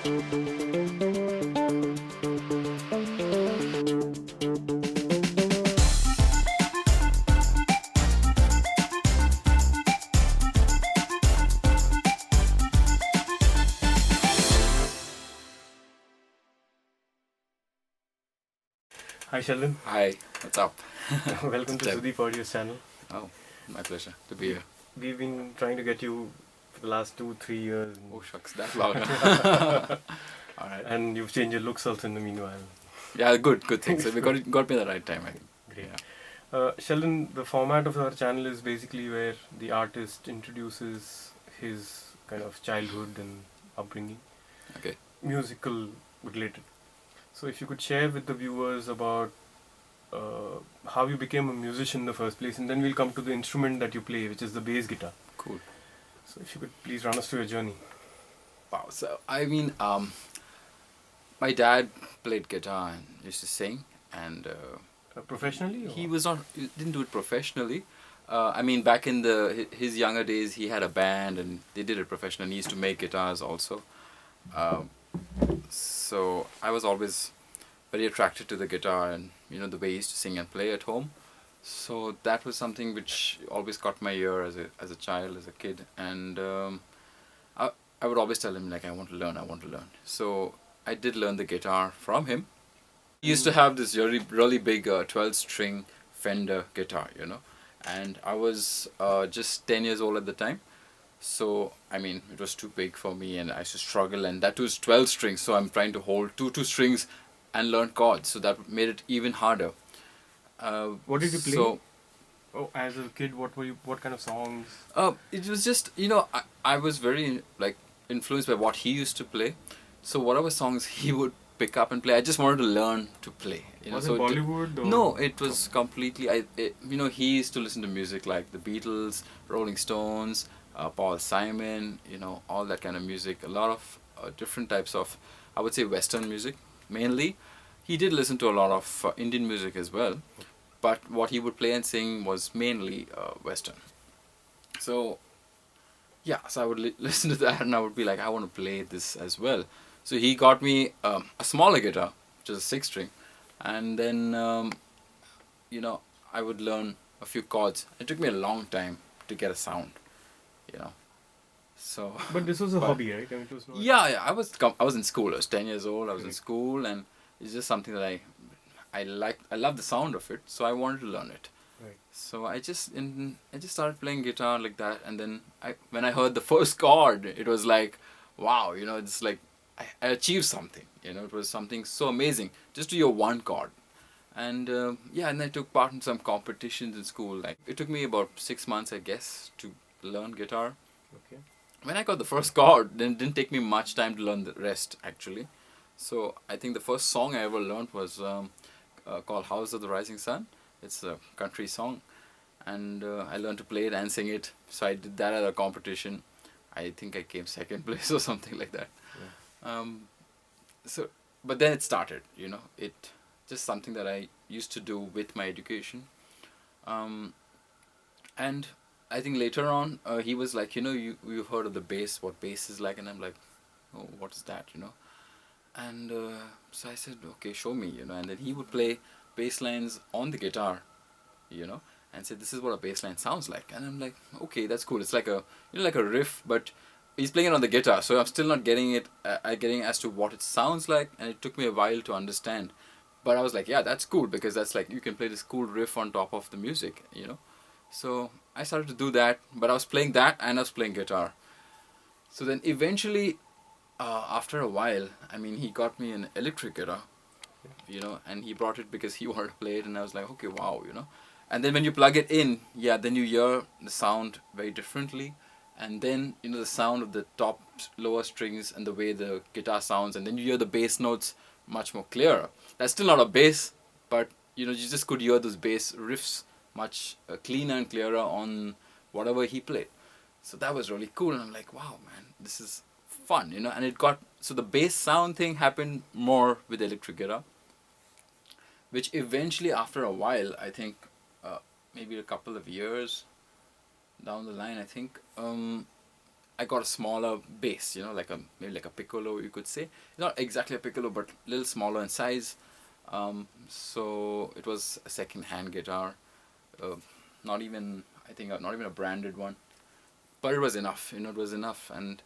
Hi Sheldon. Hi, what's up? Welcome to Sudeep. Sudeep Audio's channel. Oh, my pleasure to be here. We've been trying to get you for the last 2-3 years. Oh shucks, that long. All right. And you've changed your looks also in the meanwhile. Yeah, good thing. So we got me at the right time, I think. Great. Yeah. Sheldon, the format of our channel is basically where the artist introduces his kind of childhood and upbringing. Okay. Musical related. So if you could share with the viewers about how you became a musician in the first place, and then we'll come to the instrument that you play, which is the bass guitar. Cool. So if you could please run us through your journey. Wow. So I mean, my dad played guitar and used to sing, and Professionally? Or? he didn't do it professionally. I mean, back in his younger days, he had a band and they did it professionally. He used to make guitars also. So I was always very attracted to the guitar and the way he used to sing and play at home. So that was something which always caught my ear as a child, as a kid, and I would always tell him like I want to learn. So I did learn the guitar from him. He used to have this really big 12-string Fender guitar, and I was just 10 years old at the time. So I mean, it was too big for me, and I used to struggle. And that was 12 strings, so I'm trying to hold two strings and learn chords. So that made it even harder. What did you play? So, as a kid, what kind of songs? it was just I was very like influenced by what he used to play. So whatever songs he would pick up and play, I just wanted to learn to play. Was so it Bollywood? Or? No, it was completely. He used to listen to music like the Beatles, Rolling Stones, Paul Simon, all that kind of music. A lot of different types of, I would say, Western music mainly. He did listen to a lot of Indian music as well, but what he would play and sing was mainly Western. So yeah, so I would listen to that and I would be like, I want to play this as well. So he got me a smaller guitar, which is a 6-string, and then I would learn a few chords. It took me a long time to get a sound, So. But this was a hobby, right? I mean, it was not. Yeah. I was in school. I was 10 years old. I was in school, and it's just something that I liked. I love the sound of it, so I wanted to learn it. Right. So I just started playing guitar like that, and then when I heard the first chord, it was like, wow, it's like I achieved something. It was something so amazing just to hear one chord, and and I took part in some competitions in school. Like it took me about 6 months, I guess, to learn guitar. Okay. When I got the first chord, then it didn't take me much time to learn the rest actually. So I think the first song I ever learned was called "House of the Rising Sun." It's a country song, and I learned to play it and sing it. So I did that at a competition. I think I came second place or something like that. Yeah. But then it started. It just something that I used to do with my education, and I think later on he was like, you've heard of the bass, what bass is like, and I'm like, oh, what is that, and so I said, okay, show me, and then he would play bass lines on the guitar, and said, this is what a bass line sounds like, and I'm like, okay, that's cool. It's like a like a riff, but he's playing it on the guitar, so I'm still not getting it, getting as to what it sounds like, and it took me a while to understand. But I was like, yeah, that's cool, because that's like you can play this cool riff on top of the music, So I started to do that, but I was playing that and I was playing guitar. So then eventually, after a while, I mean, he got me an electric guitar, and he brought it because he wanted to play it, and I was like, okay, wow, And then when you plug it in, then you hear the sound very differently, and then the sound of the top, lower strings and the way the guitar sounds, and then you hear the bass notes much more clearer. That's still not a bass, but you just could hear those bass riffs much cleaner and clearer on whatever he played. So that was really cool, and I'm like, wow, man, this is fun, and it got, so the bass sound thing happened more with electric guitar, which eventually after a while, I think maybe a couple of years down the line, I think I got a smaller bass, like maybe like a piccolo, you could say. Not exactly a piccolo, but a little smaller in size. So it was a second-hand guitar, uh, not even I think not even a branded one, but it was enough. It was enough. And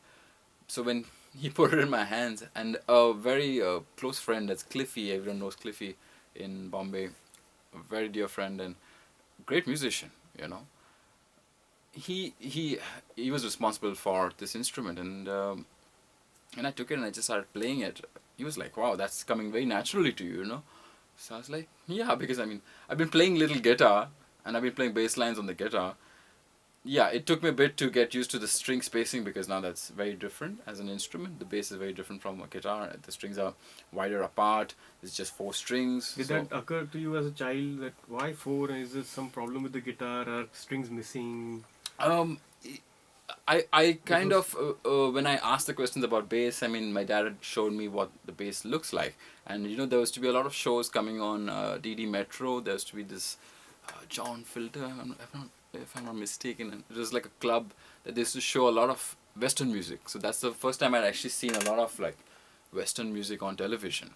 so when he put it in my hands, and a very close friend, that's Cliffy. Everyone knows Cliffy in Bombay, a very dear friend and great musician. He was responsible for this instrument, and I took it and I just started playing it. He was like, "Wow, that's coming very naturally to you." So I was like, "Yeah," because I mean, I've been playing little guitar and I've been playing bass lines on the guitar. Yeah, it took me a bit to get used to the string spacing because now that's very different as an instrument. The bass is very different from a guitar. The strings are wider apart. It's just 4 strings. Did that occur to you as a child that why four? Is there some problem with the guitar? Are strings missing? Um, I kind of when I asked the questions about bass, I mean, my dad had showed me what the bass looks like, and there was to be a lot of shows coming on DD Metro. There was to be this John Filter, if I'm not mistaken, and it was like a club that they used to show a lot of Western music. So that's the first time I'd actually seen a lot of like Western music on television,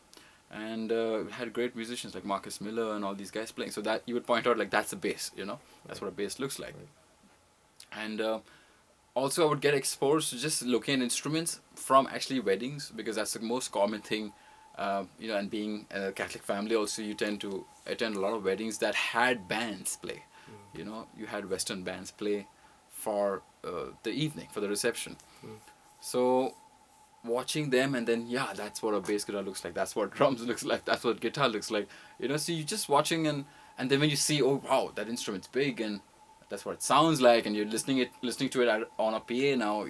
and it had great musicians like Marcus Miller and all these guys playing. So that you would point out like that's a bass, that's what a bass looks like, and. Also, I would get exposed to just looking at instruments from actually weddings because that's the most common thing, and being a Catholic family also, you tend to attend a lot of weddings that had bands play. You had Western bands play for the evening, for the reception. So watching them, and then that's what a bass guitar looks like, that's what drums looks like, that's what guitar looks like. So you're just watching, and then when you see, oh wow, that instrument's big and that's what it sounds like, and you're listening to it on a PA now.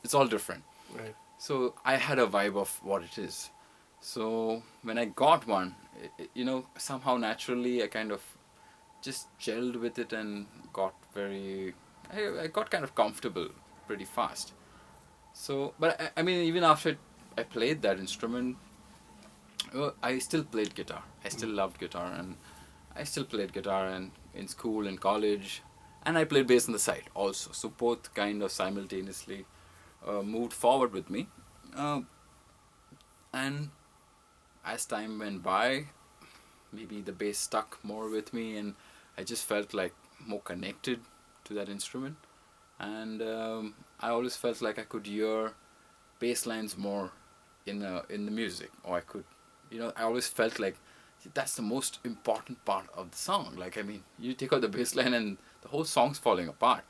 It's all different. Right. So I had a vibe of what it is. So when I got one, somehow naturally I kind of just gelled with it and got I got kind of comfortable pretty fast. So, but I mean, even after I played that instrument, I still played guitar. I still loved guitar, and I still played guitar and in school and college. And I played bass on the side also. So both kind of simultaneously moved forward with me. And as time went by, maybe the bass stuck more with me, and I just felt like more connected to that instrument. And I always felt like I could hear bass lines more in the music, or I could, I always felt like that's the most important part of the song. Like, I mean, you take out the bass line and the whole song's falling apart,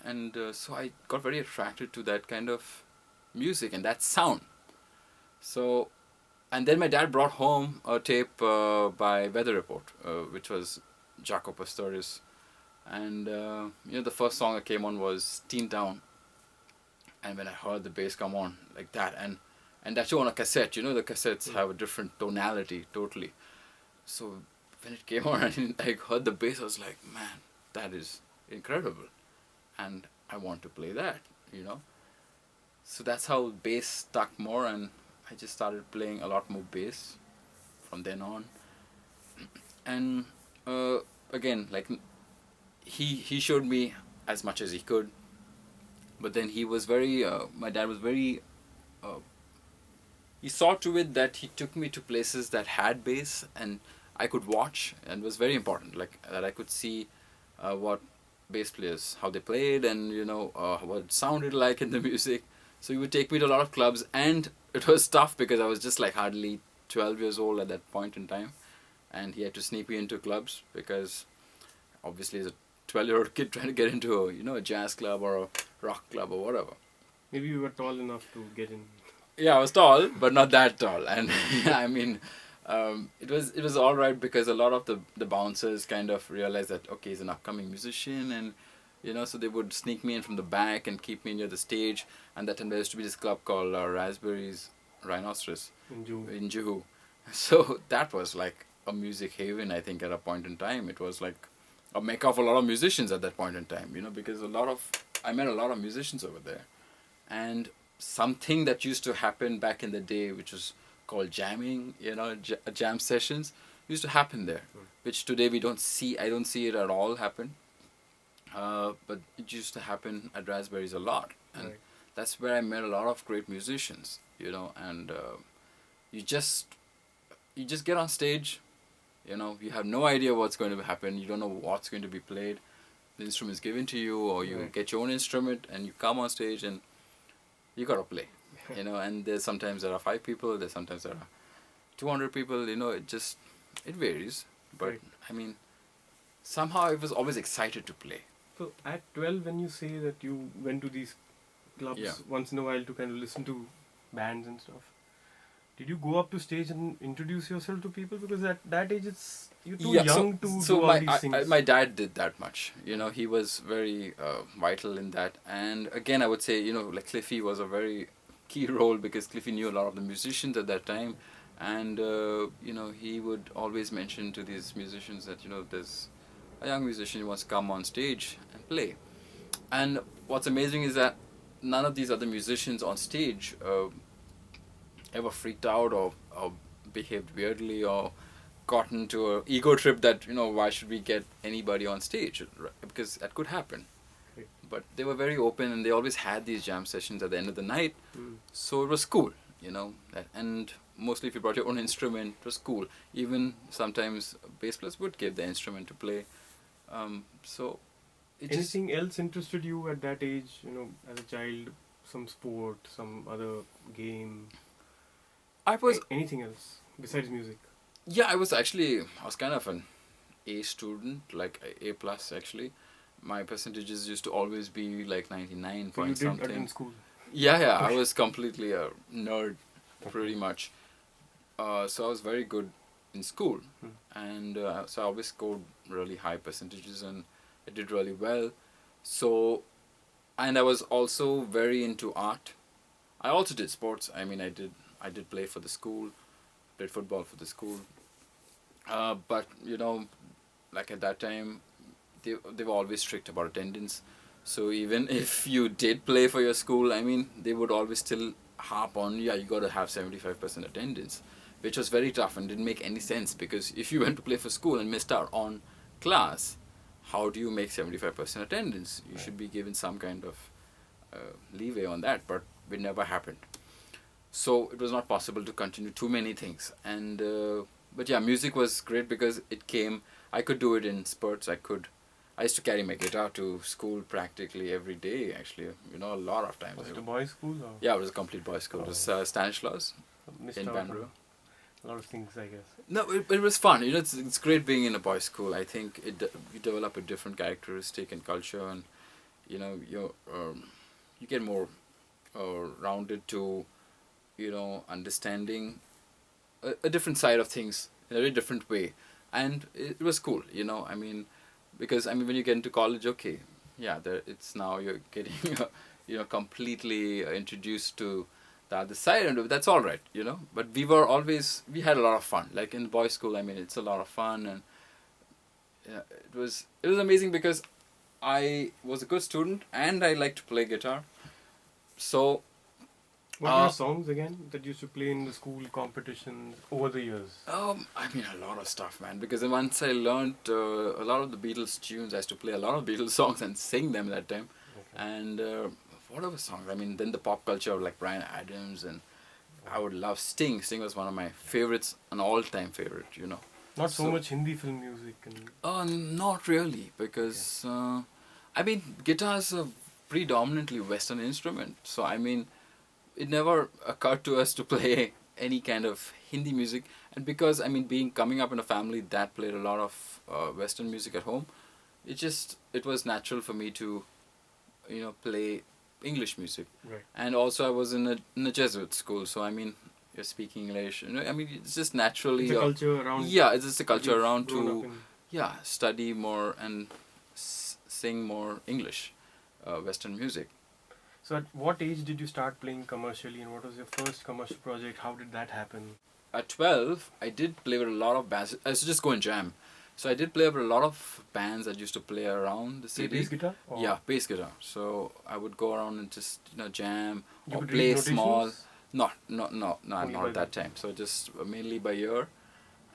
And so I got very attracted to that kind of music and that sound. So, and then my dad brought home a tape by Weather Report, which was Jaco Pastorius. And, the first song that came on was Teen Town. And when I heard the bass come on like that, and that's on a cassette, the cassettes have a different tonality totally. So when it came on and I heard the bass, I was like, man, that is incredible. And I want to play that, So that's how bass stuck more, and I just started playing a lot more bass from then on. And again, like he showed me as much as he could, but then he was very, my dad was very, he saw to it that he took me to places that had bass and I could watch, and was very important, like that I could see what bass players, how they played, and what it sounded like in the music. So he would take me to a lot of clubs, and it was tough because I was just like hardly 12 years old at that point in time, and he had to sneak me into clubs because obviously as a 12-year-old kid trying to get into a jazz club or a rock club or whatever. Maybe you were tall enough to get in. Yeah, I was tall, but not that tall, and I mean, it was all right because a lot of the bouncers kind of realized that okay, he's an upcoming musician, and so they would sneak me in from the back and keep me near the stage. And that time there used to be this club called Raspberries Rhinoceros in Juhu. So that was like a music haven, I think, at a point in time. It was like a mecca of a lot of musicians at that point in time, because I met a lot of musicians over there. And something that used to happen back in the day, which was called jamming, jam sessions, used to happen there, which today I don't see it at all happen. But it used to happen at Raspberries a lot. and Right. that's where I met a lot of great musicians, and you just get on stage, you have no idea what's going to happen, you don't know what's going to be played, the instrument is given to you, or you Right. get your own instrument and you come on stage and you gotta play, and sometimes there are 5 people, sometimes there are 200 people, it varies, but Right. I mean, somehow I was always excited to play. So at 12, when you say that you went to these clubs Yeah. once in a while to kind of listen to bands and stuff, did you go up to stage and introduce yourself to people? Because at that age, you're too young to do all these things. My dad did that much. He was very vital in that. And again, I would say, like Cliffy was a very key role, because Cliffy knew a lot of the musicians at that time, and he would always mention to these musicians that there's a young musician who wants to come on stage and play. And what's amazing is that none of these other musicians on stage ever freaked out or behaved weirdly or got into a ego trip that why should we get anybody on stage, because that could happen. Right. But they were very open, and they always had these jam sessions at the end of the night. So it was cool, and mostly if you brought your own instrument, it was cool. Even sometimes bass players would give the instrument to play. So it Anything else interested you at that age, as a child? Some sport, some other game? I was Anything else besides music? Yeah, I was kind of an A student, like A plus actually. My percentages used to always be like 99 So you point did something. attend school? Yeah, I was completely a nerd, pretty much. So I was very good in school, and so I always scored really high percentages, and I did really well. So, and I was also very into art. I also did sports. I mean, I did play for the school, played football for the school. But like at that time, they were always strict about attendance. So even if you did play for your school, I mean, they would always still harp on, yeah, you got to have 75% attendance, which was very tough and didn't make any sense, because if you went to play for school and missed out on class, how do you make 75% attendance? You should be given some kind of leeway on that, but it never happened. So it was not possible to continue too many things. And but yeah, music was great because I could do it in spurts. I used to carry my guitar to school practically every day, actually, a lot of times. Was it a boys' school? Or? Yeah, it was a complete boys' school. It was Stanislaus in Bangalore. A lot of things, I guess. No, it was fun. It's great being in a boys' school. I think you develop a different characteristic and culture, and you get more rounded to understanding a different side of things in a very different way, and it was cool. I mean, because when you get into college, okay, yeah, it's now you're getting completely introduced to the other side, and that's all right, but we had a lot of fun, like in boys' school. I mean, it's a lot of fun, and it was amazing because I was a good student and I liked to play guitar. So what were songs again that you used to play in the school competitions over the years? I mean, a lot of stuff, man, because once I learned a lot of the Beatles tunes, I used to play a lot of Beatles songs and sing them that time. And whatever songs, I mean, then the pop culture of like Bryan Adams, and I would love Sting. Sting was one of my favorites, an all-time favorite, Not so much Hindi film music. Not really, because I mean, guitar is a predominantly Western instrument, so I mean, it never occurred to us to play any kind of Hindi music. And because coming up in a family that played a lot of Western music at home, it was natural for me to play English music. Right. And also I was in a Jesuit school, so you're speaking English, it's just naturally It's a culture around. Yeah, it's just a culture around to study more and sing more English Western music. So at what age did you start playing commercially, and what was your first commercial project? How did that happen? At 12, I did play with a lot of bands. I used to just go and jam. So I did play with a lot of bands that used to play around the city. Bass guitar? Or? Yeah, bass guitar. So I would go around and just jam You or could play read small. notations? Not at that time. So just mainly by ear.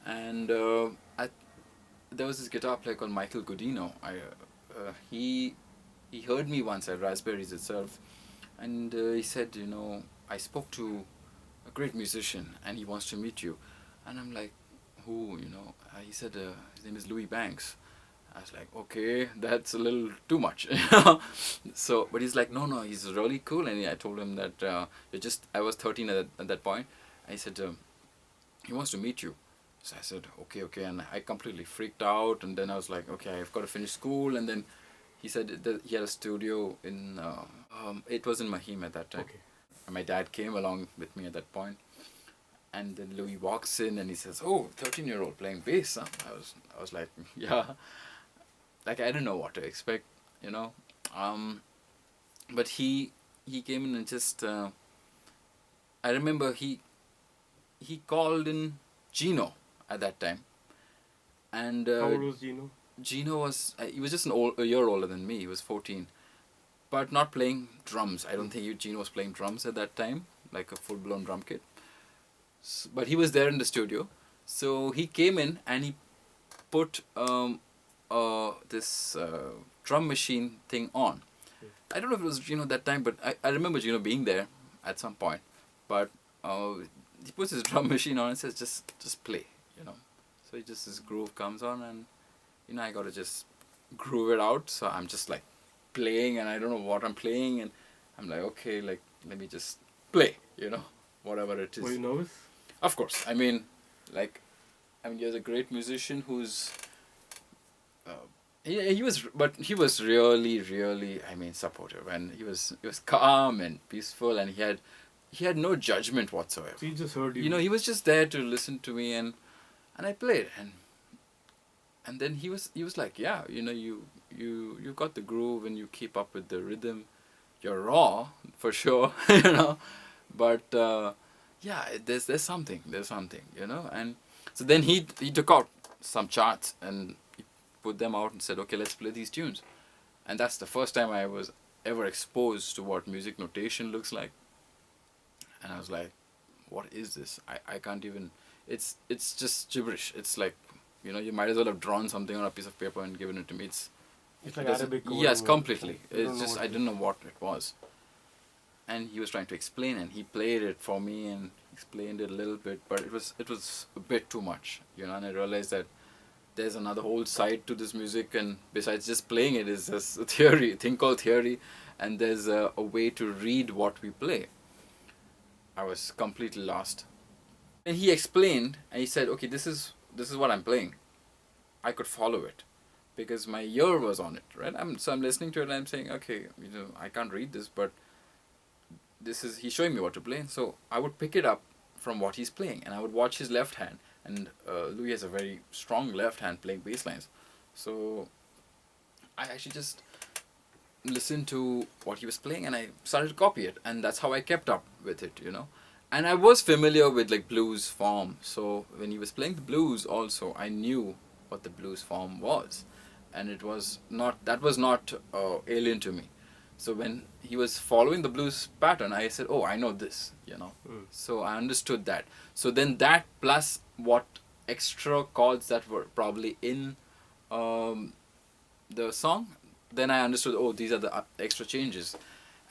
And there was this guitar player called Michael Godino. He heard me once at Raspberries itself, And he said, you know, I spoke to a great musician and he wants to meet you. And I'm like, who, you know? He said, his name is Louis Banks. I was like, okay, that's a little too much. So, but he's like, no, no, he's really cool. And I told him that I was 13 at that point. And he said, he wants to meet you. So I said, okay, okay. And I completely freaked out. And then I was like, okay, I've got to finish school. And then he said that he had a studio in, it was in Mahim at that time. Okay. And my dad came along with me at that point. And then Louis walks in and he says, oh, 13-year-old playing bass, huh? I was like, yeah. Like, I didn't know what to expect, you know. But he came in and just, I remember he called in Gino at that time. And How old was Gino? Gino was, he was just a year older than me. He was 14. But not playing drums. I don't think Gino was playing drums at that time, like a full-blown drum kit. But he was there in the studio. So he came in and he put this drum machine thing on. I don't know if it was Gino that time, but I remember Gino being there at some point. But he puts his drum machine on and says, just play, you know. So this groove comes on and, you know, I got to just groove it out. So I'm just like playing and I don't know what I'm playing. And I'm like, okay, like, let me just play, you know, whatever it is. Were you nervous? Of course. I mean, you're a great musician who's... he was really, really, I mean, supportive, and he was calm and peaceful, and he had no judgment whatsoever. So he just heard you. You know, he was just there to listen to me, and I played, and then he was like, yeah, you know, you got the groove and you keep up with the rhythm. You're raw for sure, you know, but yeah, there's something, you know, and so then he took out some charts and put them out and said, okay, let's play these tunes. And that's the first time I was ever exposed to what music notation looks like. And I was like, what is this? I can't even, it's just gibberish. It's like, you know, you might as well have drawn something on a piece of paper and given it to me. It's like Arabic. Yes, completely. It's just, I didn't know what it was. And he was trying to explain, and he played it for me and explained it a little bit, but it was a bit too much, you know, and I realized that there's another whole side to this music, and besides just playing it is this thing called theory, and there's a way to read what we play. I was completely lost. And he explained, and he said, okay, this is what I'm playing. I could follow it because my ear was on it, right? So I'm listening to it and I'm saying, okay, you know, I can't read this, but he's showing me what to play. So I would pick it up from what he's playing, and I would watch his left hand. And Louis has a very strong left hand playing bass lines. So I actually just listened to what he was playing and I started to copy it. And that's how I kept up with it, you know. And I was familiar with like blues form. So when he was playing the blues also, I knew what the blues form was. And that was not alien to me. So when he was following the blues pattern, I said, oh, I know this, you know. So I understood that. So then that plus what extra chords that were probably in the song, then I understood, oh, these are the extra changes.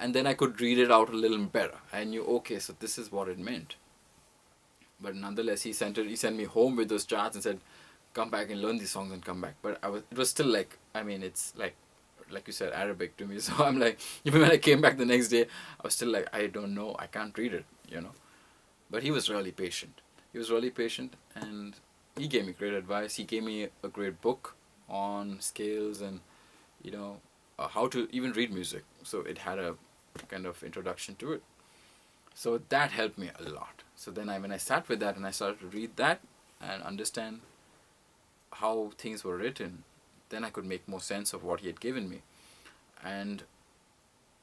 And then I could read it out a little better. I knew, okay, so this is what it meant. But nonetheless, he sent me home with those charts and said, come back and learn these songs and come back. But it was still like, I mean, it's like you said, Arabic to me. So I'm like, even when I came back the next day, I was still like, I don't know, I can't read it, you know. But he was really patient. And he gave me great advice. He gave me a great book on scales and, you know, how to even read music. So it had a kind of introduction to it. So that helped me a lot. So then when I sat with that and I started to read that and understand how things were written, then I could make more sense of what he had given me. And,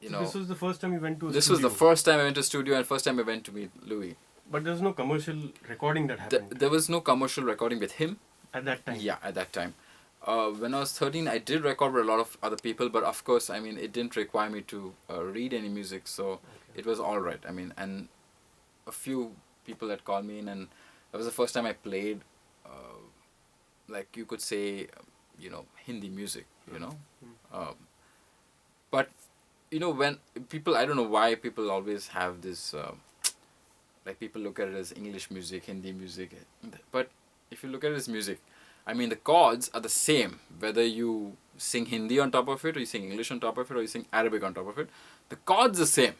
you know... This was the first time you went to a This studio? was the first time I went to a studio and first time I went to meet Louis. But there was no commercial recording that happened? There was no commercial recording with him. At that time? Yeah, at that time. When I was 13, I did record with a lot of other people, but of course, I mean, it didn't require me to read any music, so it was alright. I mean, and a few people had called me in, and that was the first time I played, like you could say, you know, Hindi music, you know. But when people, I don't know why people always have this, like people look at it as English music, Hindi music, but if you look at it as music, I mean, the chords are the same whether you sing Hindi on top of it, or you sing English on top of it, or you sing Arabic on top of it. The chords are the same.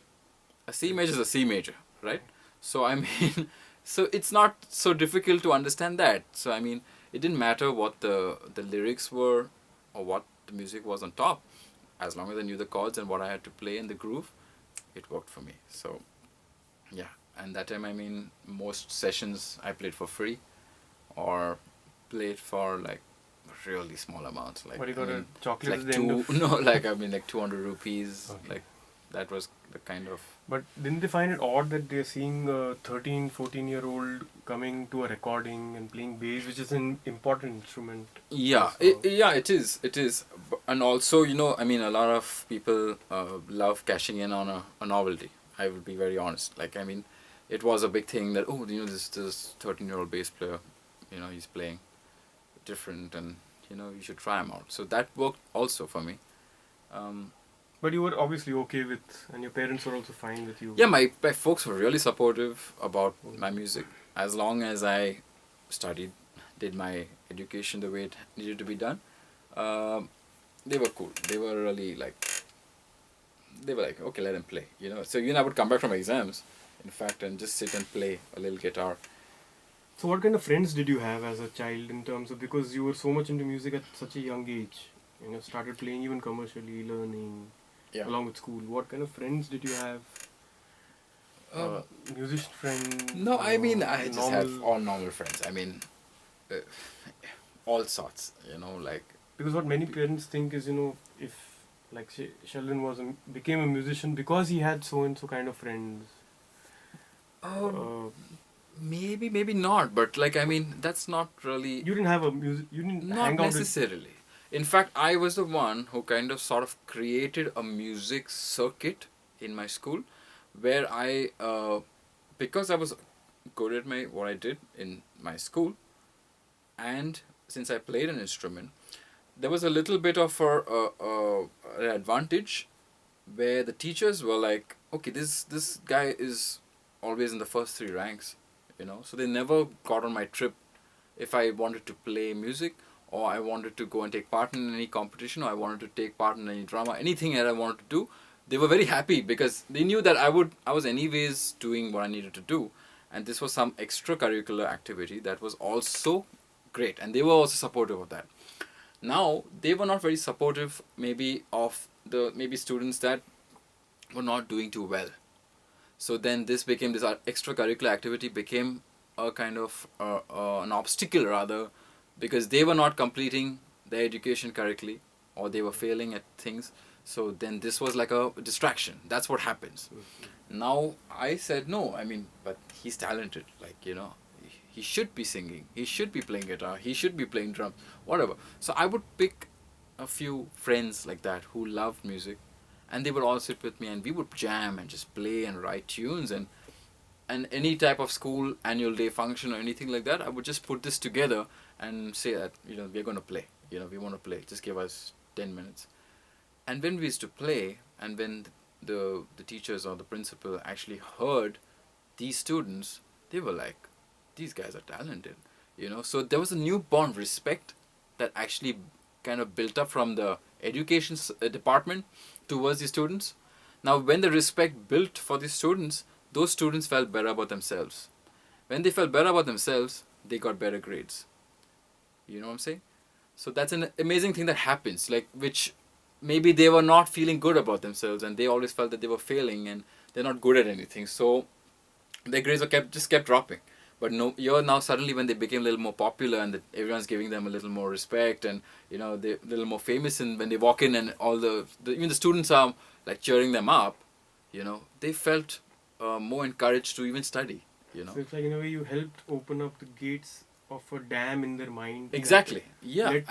A C major is a C major, right? So I mean, so it's not so difficult to understand that. So I mean, it didn't matter what the lyrics were or what the music was on top, as long as I knew the chords and what I had to play in the groove, it worked for me. So yeah, and that time, I mean, most sessions I played for free, or played for like really small amounts. Like, What, you I got a mean, chocolate like at the end of... no, like I mean, like 200 rupees. Okay. Like that was the kind of. But didn't they find it odd that they're seeing a 13, 14-year-old coming to a recording and playing bass, which is an important instrument? Yeah, So- yeah, it is. It is, and also, I mean, a lot of people love cashing in on a novelty. I would be very honest. Like, I mean, it was a big thing that, oh, this 13-year-old bass player, he's playing different, and you should try him out. So that worked also for me. But you were obviously okay with, and your parents were also fine with you. Yeah, my folks were really supportive about my music, as long as I studied, did my education the way it needed to be done. They were cool. They were really they were like, okay, let him play. So I would come back from exams, in fact, and just sit and play a little guitar. So what kind of friends did you have as a child, in terms of, because you were so much into music at such a young age, started playing even commercially, learning, Yeah. along with school. What kind of friends did you have? Musician friends? No, I mean, I just normal... have all normal friends. I mean, uh, all sorts. Like. Because what many parents think is, if like Sheldon became a musician because he had so and so kind of friends. Maybe not, but like, I mean, that's not really. You didn't have a music. You didn't Not hang out necessarily. In fact, I was the one who kind of sort of created a music circuit in my school, where I, because I was good at what I did in my school, and since I played an instrument, there was a little bit of an advantage, where the teachers were like, okay, this guy is always in the first three ranks, so they never got on my trip if I wanted to play music, or I wanted to go and take part in any competition, or I wanted to take part in any drama, anything that I wanted to do. They were very happy because they knew that I was anyways doing what I needed to do, and this was some extracurricular activity that was also great, and they were also supportive of that. Now, they were not very supportive maybe of the students that were not doing too well. So then this extracurricular activity became a kind of an obstacle, rather, because they were not completing their education correctly, or they were failing at things. So then this was like a distraction. That's what happens. Now I said, no, I mean, but he's talented. Like, he should be singing, he should be playing guitar, he should be playing drums, whatever. So I would pick a few friends like that who loved music, and they would all sit with me, and we would jam and just play and write tunes, and any type of school annual day function or anything like that, I would just put this together and say that, we're going to play, we want to play, just give us 10 minutes. And when we used to play, and when the teachers or the principal actually heard these students, they were like, these guys are talented, so there was a newborn respect that actually kind of built up from the education department towards the students. Now, when the respect built for the students, those students felt better about themselves. When they felt better about themselves, they got better grades. You know what I'm saying? So that's an amazing thing that happens, like, which maybe they were not feeling good about themselves, and they always felt that they were failing and they're not good at anything. So their grades just kept dropping. But no, now suddenly, when they became a little more popular, and everyone's giving them a little more respect, and they're a little more famous, and when they walk in, and all even the students are like cheering them up, they felt more encouraged to even study. So it's like, in a way, you helped open up the gates of a dam in their mind. Exactly. Yeah,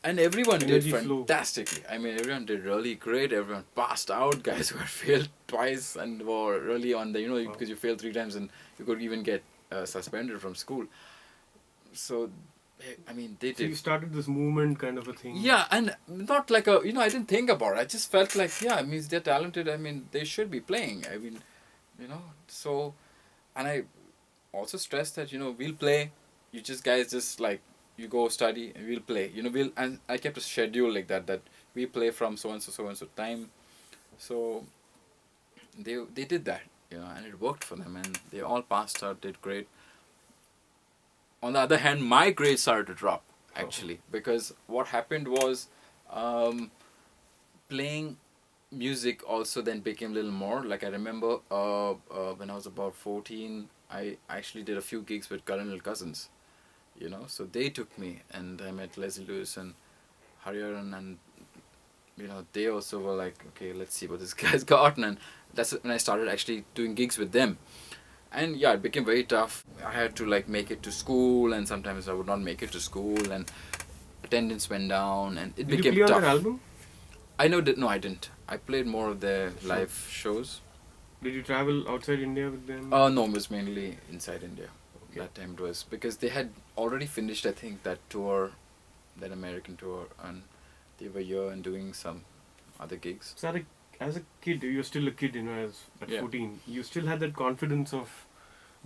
and everyone did energy flow. fantastically. I mean, everyone did really great. Everyone passed out. Guys who had failed twice and were really on the, Wow. because you failed 3 times and you could even get suspended from school. So I mean, they So you did. started this movement kind of a thing. Yeah, and not like a, I didn't think about it. I just felt like, yeah, I mean, they're talented. I mean, they should be playing. I mean, so, and I also stress that, we'll play. You just guys just like, you go study and we'll play. And I kept a schedule like that we play from so and so time. So they did that, and it worked for them, and they all passed out, did great. On the other hand, my grades started to drop actually, because what happened was, um, playing music also then became a little more like, I remember when I was about 14, I actually did a few gigs with Colonel Cousins, so they took me, and I met Leslie Lewis and Hariharan, and they also were like, okay, let's see what this guy's got, and that's when I started actually doing gigs with them. And yeah, it became very tough. I had to like make it to school, and sometimes I would not make it to school, and attendance went down, and it Did you became play on tough. their album? I know that. No, I didn't. I played more of their Sure. live shows. Did you travel outside India with them? No, it was mainly inside India. Okay. That time it was because they had already finished, I think, that tour, that American tour, and they were here and doing some other gigs. So as a kid, you're still a kid, at Yeah. 14. You still had that confidence of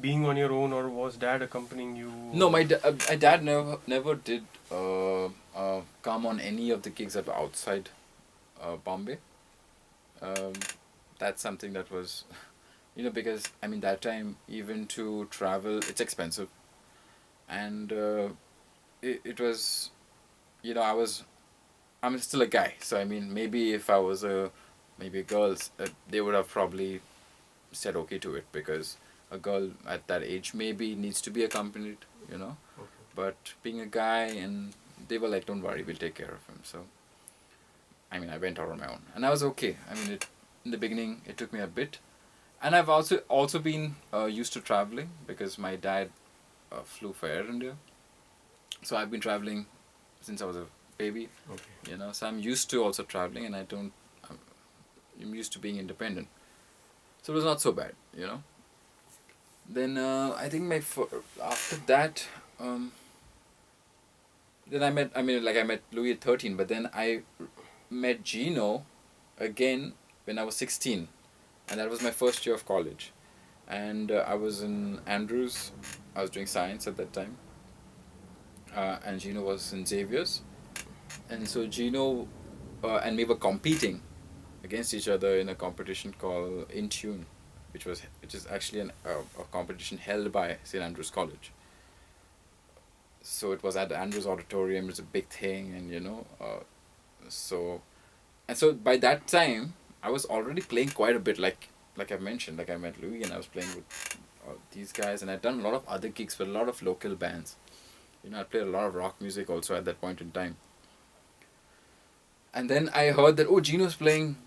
being on your own, or was dad accompanying you? No, my dad never did come on any of the gigs that were outside Bombay. Um, that's something that was, because I mean that time even to travel it's expensive, and it was, I'm still a guy, so I mean maybe if I was maybe girls, they would have probably said okay to it, because a girl at that age maybe needs to be accompanied, Okay. but being a guy, and they were like, don't worry, we'll take care of him. So I mean, I went out on my own, and I was okay. I mean, in the beginning it took me a bit, and I've also been used to traveling, because my dad flew for Air India, so I've been traveling since I was a baby. Okay. So I'm used to also traveling, and I'm used to being independent, so it was not so bad. Then I think after that, then I met Louis at 13, but then I met Gino again when I was 16, and that was my first year of college, and I was in Andrews. I was doing science at that time, and Gino was in Xavier's, and so Gino and me were competing against each other in a competition called In Tune, which is actually a competition held by St. Andrews College. So it was at the Andrews Auditorium. It's a big thing, and so by that time I was already playing quite a bit. Like I mentioned, like I met Louis, and I was playing with these guys, and I'd done a lot of other gigs with a lot of local bands. I played a lot of rock music also at that point in time. And then I heard that, Gino's playing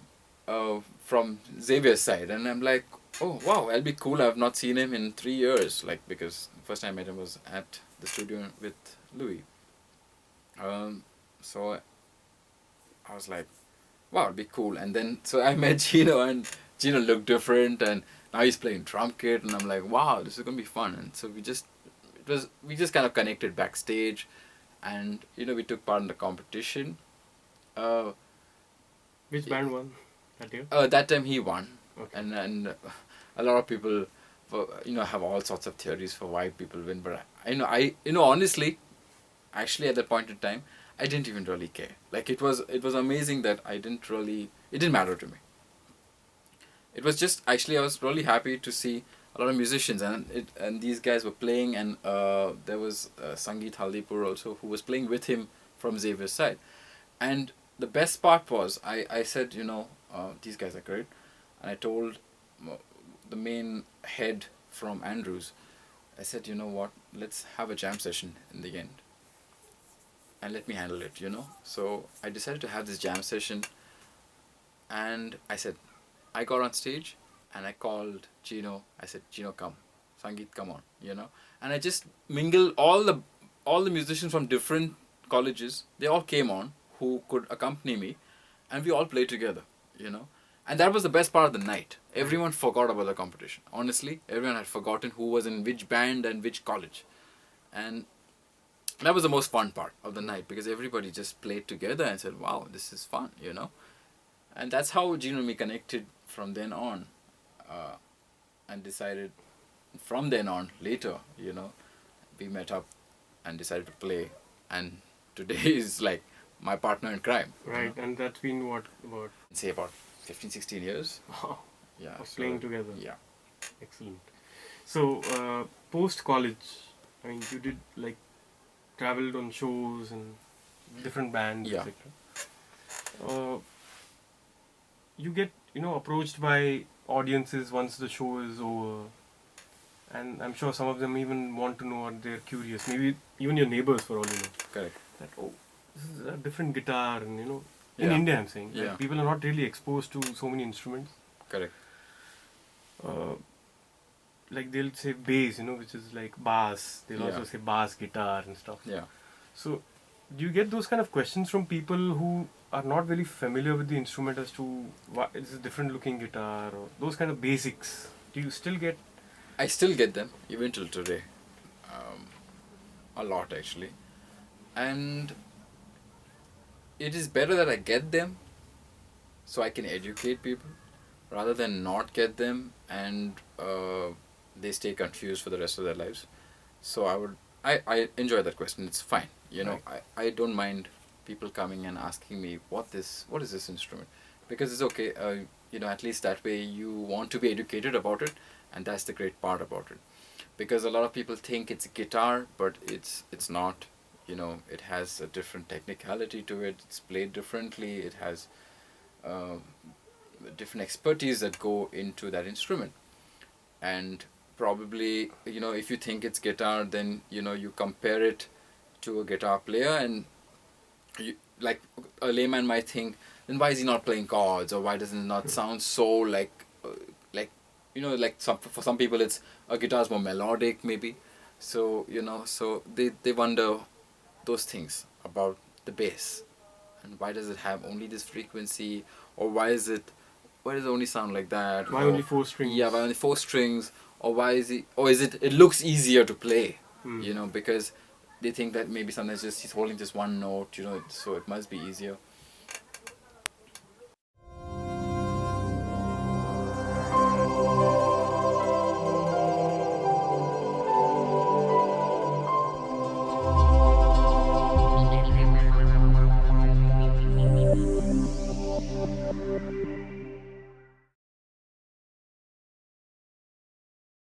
from Xavier's side, and I'm like, oh wow, that'll be cool. I've not seen him in 3 years, because the first time I met him was at the studio with Louis. So I was like, wow, it'd be cool. And then so I met Gino, and Gino looked different, and now he's playing drum kit, and I'm like, wow, this is gonna be fun. And so we just kind of connected backstage, and we took part in the competition. Which band won that year? That time he won. Okay. And a lot of people, have all sorts of theories for why people win, but I honestly, actually at that point in time, I didn't even really care. Like it was amazing that it didn't matter to me. It was just, actually I was really happy to see a lot of musicians, and these guys were playing, and there was Sangeet Haldipur also, who was playing with him from Xavier's side. And the best part was, I said, these guys are great, and I told the main head from Andrews, I said, you know what, let's have a jam session in the end, and let me handle it, So I decided to have this jam session, and I said, I got on stage, and I called Gino. I said, Gino, come, Sangeet, come on, and I just mingled all the musicians from different colleges. They all came on, who could accompany me, and we all played together, and that was the best part of the night. Everyone forgot about the competition. Honestly, everyone had forgotten who was in which band and which college, and That was the most fun part of the night, because everybody just played together and said, wow, this is fun, you know. And that's how Gino and me connected from then on, and decided from then on, later, you know, we met up and decided to play. And today is like my partner in crime. Right, and that's been what, about Say about 15, 16 years. wow, Yeah. of playing together. Yeah. Excellent. So, post college, I mean, you did like traveled on shows and different bands, Yeah. etc. You get, approached by audiences once the show is over, and I'm sure some of them even want to know, or they're curious. Maybe even your neighbors, for all you know. Correct. That, oh, this is a different guitar, and in Yeah. India, I'm saying, Yeah. like, people are not really exposed to so many instruments. Correct. Like they'll say bass, which is like bass. They'll Yeah. also say bass guitar and stuff. Yeah. So, do you get those kind of questions from people who are not very familiar with the instrument as to what is a different looking guitar, or those kind of basics? Do you still get? I still get them even till today, a lot actually, and it is better that I get them so I can educate people rather than not get them and they stay confused for the rest of their lives. So I enjoy that question. It's fine, you know. Right. I don't mind people coming and asking me what is this instrument, because it's okay. You know, at least that way you want to be educated about it, and that's the great part about it. Because a lot of people think it's a guitar, but it's not. You know, it has a different technicality to it. It's played differently. It has different expertise that go into that instrument. And probably, you know, if you think it's guitar, then, you know, you compare it to a guitar player, and you, like, a layman might think, then why is he not playing chords, or why doesn't it not sound so like you know, like for some people it's a guitar is more melodic maybe. So, you know, so they wonder those things about the bass, and why does it have only this frequency, or why does it only sound like that? Why or, only 4 strings? Yeah, why only 4 strings? Or why is it looks easier to play? You know, because they think that maybe sometimes just he's holding just one note, you know, so it must be easier.